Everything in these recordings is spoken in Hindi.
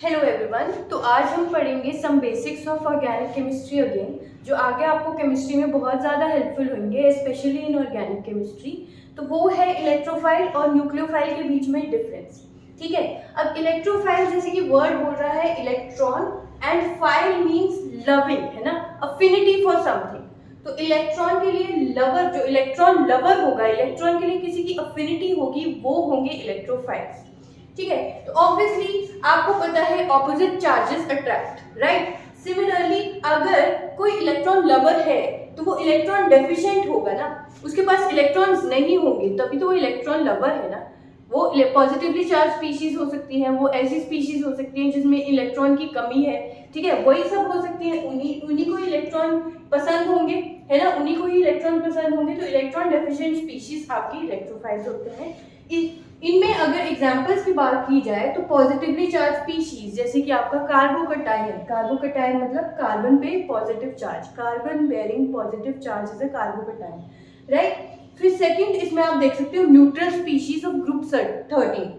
Hello everyone. तो आज हम पढ़ेंगे some basics of organic chemistry again, जो आगे आपको केमिस्ट्री में बहुत ज़्यादा हेल्पफुल होंगे, स्पेशली इन ऑर्गेनिक केमिस्ट्री। तो वो है इलेक्ट्रोफाइल और न्यूक्लियोफाइल के बीच में डिफरेंस। ठीक है, अब इलेक्ट्रोफाइल जैसे कि वर्ड बोल रहा है electron, and file means loving, है ना, अफिनिटी फॉर समथिंग। तो इलेक्ट्रॉन के लिए लवर, जो इलेक्ट्रॉन लवर होगा, इलेक्ट्रॉन के लिए किसी की अफिनिटी होगी, वो होंगे इलेक्ट्रोफाइल्स। ठीक है, तो ऑब्वियसली आपको पता है opposite charges attract, right. Similarly अगर कोई इलेक्ट्रॉन लवर है तो वो इलेक्ट्रॉन डेफिशिएंट होगा ना, उसके पास इलेक्ट्रॉन्स नहीं होंगे, तभी तो वो इलेक्ट्रॉन लवर है ना। वो पॉजिटिवली चार्ज स्पीशीज हो सकती हैं, वो ऐसी स्पीशीज हो सकती हैं जिसमें इलेक्ट्रॉन की कमी है, ठीक है, वही सब हो सकती है, उन्हीं को इलेक्ट्रॉन पसंद होंगे, है ना, उन्हीं को ही इलेक्ट्रॉन पसंद होंगे। तो इलेक्ट्रॉन डेफिशिएंट स्पीशीज आपकी इलेक्ट्रोफाइल्स होते हैं। इनमें अगर एग्जाम्पल्स की बात की जाए तो पॉजिटिवली चार्ज स्पीशीज जैसे कि आपका कार्बोकटाइन, कार्बोकटाइन मतलब कार्बन पे positive charge, carbon bearing positive charge is a कार्बोकटाइन, right. फिर सेकंड इसमें आप देख सकते हो neutral species of group 13।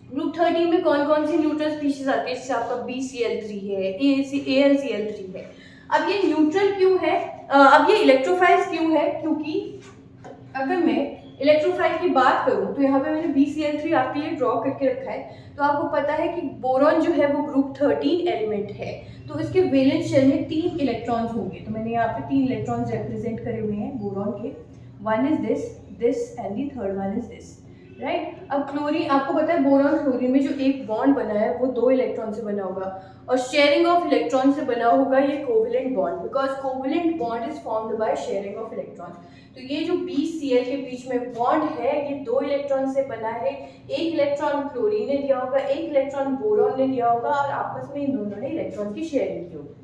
Group 13 में कौन कौन सी न्यूट्रल स्पीशीज आती है, जैसे आपका BCl3 है, AlCl3 है। अब ये न्यूट्रल क्यों है, अब ये इलेक्ट्रोफाइल्स क्यों है, क्योंकि अगर मैं इलेक्ट्रोफाइल की बात करूं तो यहाँ पे मैंने BCl3 आपके लिए ड्रॉ करके रखा है। तो आपको पता है कि बोरॉन जो है वो ग्रुप 13 एलिमेंट है, तो इसके वैलेंस शेल में 3 इलेक्ट्रॉन्स होंगे। तो मैंने यहाँ पे 3 इलेक्ट्रॉन्स रिप्रेजेंट करे हुए हैं बोरॉन के। One is this and the third one is this, right. अब क्लोरीन, आपको पता है बोरॉन क्लोरीन में जो एक बॉन्ड बना है वो 2 इलेक्ट्रॉन से बना होगा, और शेयरिंग ऑफ इलेक्ट्रॉन से बना होगा ये covalent bond, because covalent bond is formed by sharing of electron. तो ये जो BCl के बीच में बॉन्ड है ये 2 इलेक्ट्रॉन से बना है। एक इलेक्ट्रॉन क्लोरीन ने दिया होगा, एक इलेक्ट्रॉन बोरॉन ने दिया होगा, और आपस में इन दोनों ने इलेक्ट्रॉन की शेयरिंग की होगी।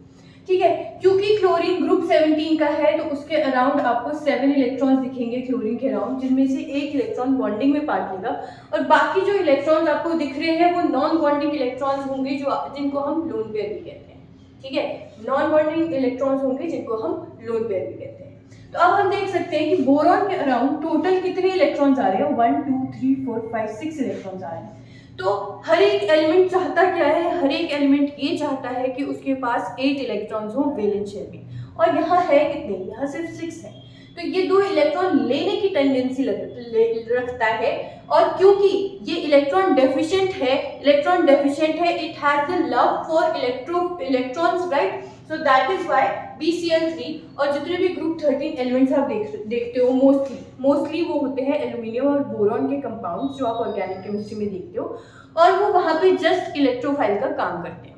ठीक है, क्योंकि क्लोरीन ग्रुप 17 का है तो उसके अराउंड आपको 7 इलेक्ट्रॉन्स दिखेंगे क्लोरीन के अराउंड, जिनमें से एक इलेक्ट्रॉन बॉन्डिंग में पार्ट लेगा, और बाकी जो इलेक्ट्रॉन्स आपको दिख रहे हैं वो नॉन बॉन्डिंग इलेक्ट्रॉन्स होंगे, जो जिनको हम लोन पेयर भी कहते हैं। ठीक है, नॉन बॉन्डिंग इलेक्ट्रॉन्स होंगे जिनको हम लोन पेयर भी कहते हैं। तो अब हम देख सकते हैं कि बोरॉन के अराउंड टोटल कितने इलेक्ट्रॉन्स आ रहे हैं, 1 2 3 4 5 6 इलेक्ट्रॉन्स आ रहे हैं। तो हर एक एलिमेंट चाहता क्या है, हर एक एलिमेंट ये चाहता है कि उसके पास 8 इलेक्ट्रॉन्स हो वैलेंस शेल में, और यहाँ है कितने, यहाँ सिर्फ 6 है। तो ये 2 इलेक्ट्रॉन लेने की टेंडेंसी रखता है, और क्योंकि ये इलेक्ट्रॉन डेफिशिएंट है, it has the love for electrons, right. So that is why BCl3 और जितने भी ग्रुप 13 एलिमेंट्स आप देखते हो मोस्टली वो होते हैं एल्यूमिनियम और बोरॉन के कंपाउंड्स, जो आप ऑर्गेनिक केमिस्ट्री में देखते हो, और वो वहाँ पे जस्ट इलेक्ट्रोफाइल का काम करते हैं।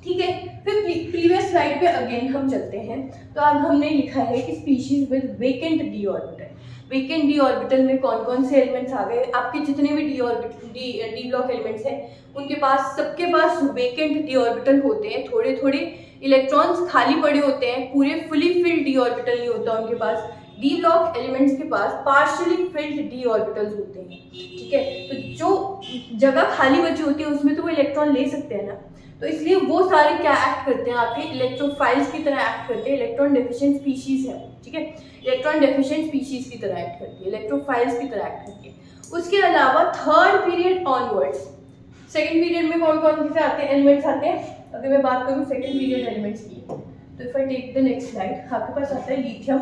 ठीक है, फिर प्रीवियस स्लाइड पे अगेन हम चलते हैं। तो अब हमने लिखा है कि species with vacant D orbital. Vacant D orbital में कौन कौन से एलिमेंट्स आ गए, आपके जितने भी डी ब्लॉक एलिमेंट्स हैं उनके पास, सबके पास वेकेंट डी ऑर्बिटल होते हैं, थोड़े थोड़े इलेक्ट्रॉन्स खाली पड़े होते हैं, पूरे फुली फिल्ड डी ऑर्बिटल नहीं होता उनके पास। डी ब्लॉक एलिमेंट्स के पास पार्शियली फिल्ड डी ऑर्बिटल्स होते हैं। ठीक है, तो जो जगह खाली बची होती है उसमें तो वो इलेक्ट्रॉन ले सकते हैं ना, तो इसलिए वो सारे क्या एक्ट करते हैं, आपके इलेक्ट्रोफाइल्स की तरह एक्ट करते हैं। इलेक्ट्रॉन डेफिशिएंट स्पीशीज है, ठीक है, इलेक्ट्रॉन डेफिशिएंट स्पीशीज की तरह एक्ट करती है, इलेक्ट्रोफाइल्स की तरह एक्ट करती है। उसके अलावा third period onwards, second period में कौन कौन से आते हैं, एलिमेंट्स आते हैं। अगर मैं बात करूँ सेकेंड पीरियड एलिमेंट्स की, तो if I take the next slide, आपके पास आता है लिथियम,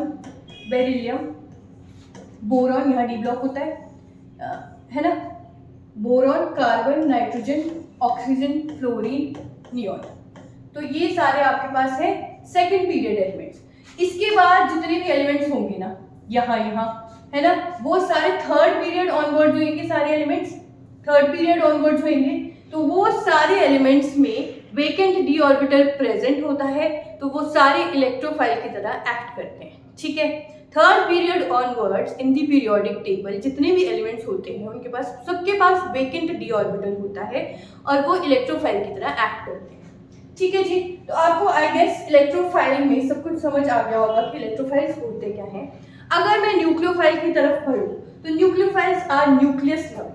बेरिलियम, बोरॉन, यहाँ डी ब्लॉक होता है ना, boron, carbon, nitrogen, oxygen, fluorine, neon. तो ये सारे आपके पास है सेकेंड पीरियड एलिमेंट्स। इसके बाद जितने भी एलिमेंट्स होंगे ना, यहाँ है ना, वो सारे थर्ड पीरियड ऑनवर्ड होंगे, सारे एलिमेंट्स थर्ड पीरियड ऑनवर्ड होंगे। तो वो सारे एलिमेंट्स में वेकेंट डी ऑर्बिटल प्रेजेंट होता है, तो वो सारे इलेक्ट्रोफाइल की तरह एक्ट करते हैं। ठीक है, थर्ड पीरियड ऑनवर्ड्स इन दी पीरियोडिक टेबल जितने भी एलिमेंट्स होते हैं उनके पास, सबके पास वेकेंट डी ऑर्बिटल होता है, और वो इलेक्ट्रोफाइल की तरह एक्ट करते हैं। ठीक है जी, तो आपको आई गेस इलेक्ट्रोफाइलिंग में सब कुछ समझ आ गया होगा कि इलेक्ट्रोफाइल्स होते क्या हैं। अगर मैं न्यूक्लियोफाइल की तरफ पढ़ूँ तो nucleophiles are nucleus loving.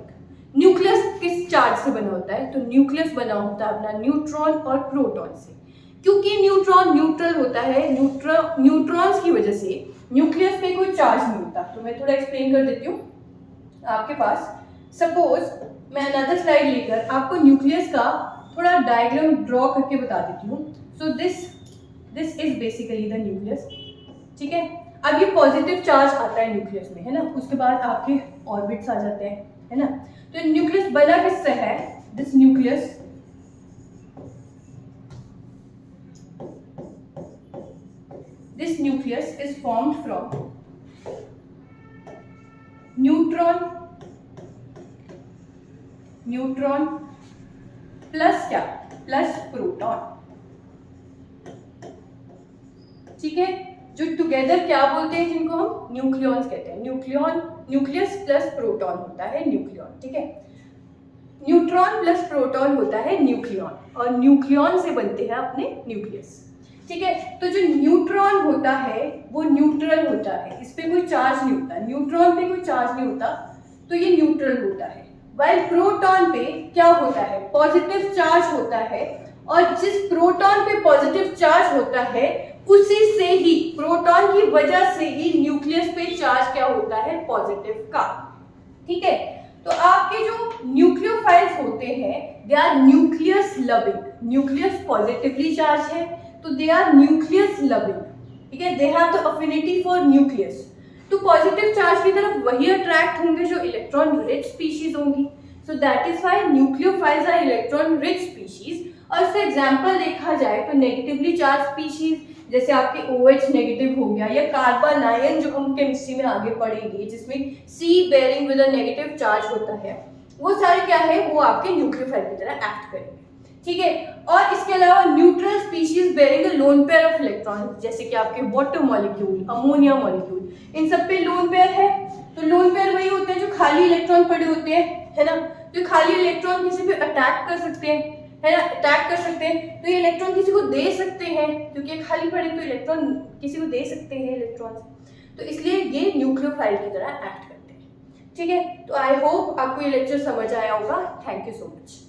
Nucleus किस चार्ज से बना होता है, तो न्यूक्लियस बना होता है अपना न्यूट्रॉन और प्रोटॉन से। क्योंकि न्यूट्रॉन न्यूट्रल होता है, न्यूट्रॉन्स की वजह से न्यूक्लियस में कोई चार्ज नहीं होता। तो मैं थोड़ा एक्सप्लेन कर देती हूँ आपके पास। सपोज मैं अनदर स्लाइड लेकर आपको न्यूक्लियस का थोड़ा डायग्राम ड्रॉ करके बता देती हूँ। So this is basically the nucleus, ठीक है। अब ये पॉजिटिव चार्ज आता है न्यूक्लियस में, है ना, उसके बाद आपके ऑर्बिट्स आ जाते हैं, है ना। तो न्यूक्लियस बना किससे है? This nucleus is formed from neutron plus क्या? प्लस प्रोटॉन, ठीक है। जो टुगेदर क्या बोलते हैं, जिनको हम न्यूक्लियॉन्स कहते हैं। न्यूक्लियस प्लस प्रोटॉन होता है न्यूक्लियॉन, ठीक है। न्यूट्रॉन प्लस प्रोटॉन होता है न्यूक्लियॉन, और न्यूक्लियॉन से बनते हैं अपने न्यूक्लियस, ठीक है। तो जो न्यूट्रॉन होता है वो न्यूट्रल होता है, इस पे कोई चार्ज नहीं होता, न्यूट्रॉन पे कोई चार्ज नहीं होता, तो ये न्यूट्रल होता है। वाइल प्रोटॉन पे क्या होता है? पॉजिटिव चार्ज होता है, और जिस प्रोटॉन पे पॉजिटिव चार्ज होता है उसी से ही, प्रोटॉन की वजह से ही न्यूक्लियस पे चार्ज क्या होता है? पॉजिटिव का, ठीक है। तो आपके जो न्यूक्लियोफाइल्स होते हैं they are nucleus loving. Nucleus positively charge है तो दे आर न्यूक्लियस लविंग, ठीक है। They have the affinity for nucleus, तो पॉजिटिव चार्ज की तरफ वही अट्रैक्ट होंगे जो इलेक्ट्रॉन रिच स्पीशीज होंगी। So that is why nucleophiles are electron rich species. और इसका एग्जांपल देखा जाए तो नेगेटिवली चार्ज स्पीशीज जैसे आपके OH नेगेटिव हो गया, या कार्बन आयन जो हम केमिस्ट्री में आगे पढ़ेंगे जिसमें C bearing with a negative charge होता है, वो सारे क्या है? वो आपके न्यूक्लियोफाइल की तरह एक्ट करेंगे, ठीक है। और इसके अलावा neutral species bearing the lone pair of electron, जैसे कि आपके वाटर मॉलिक्यूल, अमोनिया मॉलिक्यूल, इन सब पे लोन पेयर है। तो लोन पेयर वही होते हैं जो खाली इलेक्ट्रॉन पड़े होते हैं, है ना। तो खाली इलेक्ट्रॉन किसी पे अटैक कर सकते हैं, है ना, अटैक कर सकते हैं, तो ये इलेक्ट्रॉन किसी को दे सकते हैं, क्योंकि खाली पड़े तो इलेक्ट्रॉन किसी को दे सकते हैं इलेक्ट्रॉन, तो इसलिए ये न्यूक्लियोफाइल की तरह एक्ट करते हैं, ठीक है। तो आई होप आपको ये लेक्चर समझ आया होगा। Thank you so much.